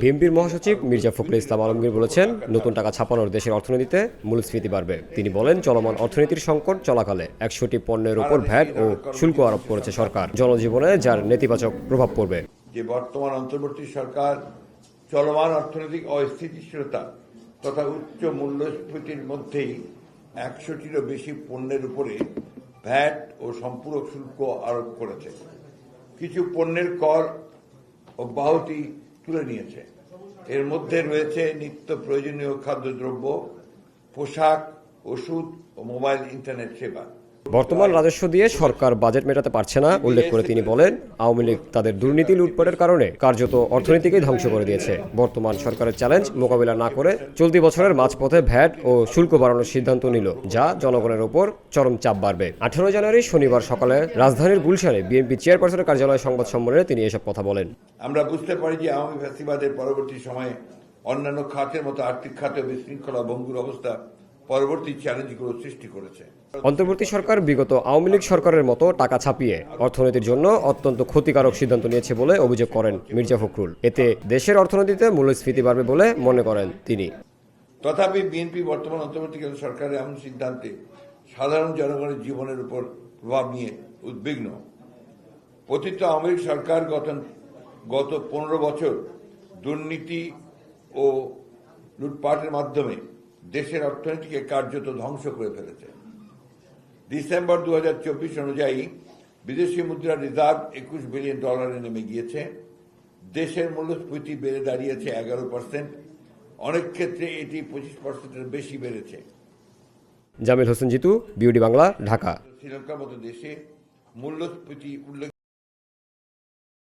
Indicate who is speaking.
Speaker 1: বিএনপির মহাসচিব মির্জা ফখরুল ইসলাম আলমগীর বলেছেন, নতুন টাকা ছাপানোর দেশের অর্থনীতিতে মূল্যস্ফীতি বাড়বে। তিনি বলেন, চলমান অর্থনীতির সংকট চলাকালে 100টি পণ্যের উপর ভ্যাট ও শুল্ক আরোপ করেছে সরকার, জনজীবনে যার নেতিবাচক প্রভাব পড়বে।
Speaker 2: যে বর্তমান অন্তর্বর্তী সরকার চলমান অর্থনৈতিক অস্থিতিশীলতা তথা উচ্চ মূল্যস্ফীতির মধ্যেই 100টিরও বেশি পণ্যের উপরে ভ্যাট ও সম্পূরক শুল্ক আরোপ করেছে। কিছু পণ্যের কর অব্যাহতি তুলে নিয়েছে। এর মধ্যে রয়েছে নিত্য প্রয়োজনীয় খাদ্যদ্রব্য, পোশাক, ওষুধ ও মোবাইল ইন্টারনেট সেবা।
Speaker 1: বর্তমান রাজস্ব দিয়ে সরকার বাজেট মেটাতে পারছে না উল্লেখ করে তিনি বলেন, আওয়ামী লীগ তাদের দুর্নীতি লুটপাটের কারণে কার্যত অর্থনীতিকে ধ্বংস করে দিয়েছে। বর্তমান সরকারের চ্যালেঞ্জ মোকাবিলা না করে চলতি বছরের মাঝপথে ভ্যাট ও শুল্ক বাড়ানোর সিদ্ধান্ত নিল, যা জনগণের উপর চরম চাপ বাড়বে। 18 জানুয়ারি শনিবার সকালে রাজধানীর গুলশানে বিএনপি চেয়ারপারসনের কার্যালয়ে সংবাদ সম্মেলনে তিনি এসব কথা বলেন।
Speaker 2: আমরা বুঝতে পারি যে আওয়ামী ফ্যাসিবাদের পরবর্তী সময়ে অন্যান্য খাতের মতো আর্থিক খাতে বিশৃঙ্খলা ভঙ্গুর অবস্থা পরবর্তী চ্যালেঞ্জগুলো সৃষ্টি করেছে।
Speaker 1: অন্তর্বর্তী সরকার বিগত আওয়ামী লীগ সরকারের মতো টাকা ছাপিয়ে অর্থনীতির জন্য অত্যন্ত ক্ষতিকারক সিদ্ধান্ত নিয়েছে বলে অভিযোগ করেন মির্জা ফখরুল। এতে দেশের অর্থনীতিতে মূল্যস্ফীতি বাড়বে বলে মনে করেন তিনি।
Speaker 2: তথাপি বিএনপি বর্তমান অন্তর্বর্তীকালীন সরকারের এমন সিদ্ধান্তে সাধারণ জনগণের জীবনের উপর প্রভাব নিয়ে উদ্বিগ্ন। পতিত আওয়ামী লীগ সরকার গত 15 বছর দুর্নীতি ও লুটপাটের মাধ্যমে দেশের অর্থনীতিকে কার্যত ধ্বংস করে ফেলেছে। ডিসেম্বর 2024 অনুযায়ী বিদেশি মুদ্রা রিজার্ভ $21 বিলিয়ন নেমে গিয়েছে। দেশের মূল্যস্ফীতি বেড়ে দাঁড়িয়েছে 11%, অনেক ক্ষেত্রে এটি 25%-এর বেশি বেড়েছে।
Speaker 1: জামিল হোসেন জিতু, বিউডি বাংলা, ঢাকা।
Speaker 2: শ্রীলঙ্কার মতো দেশে মূল্যস্ফীতি উল্লেখ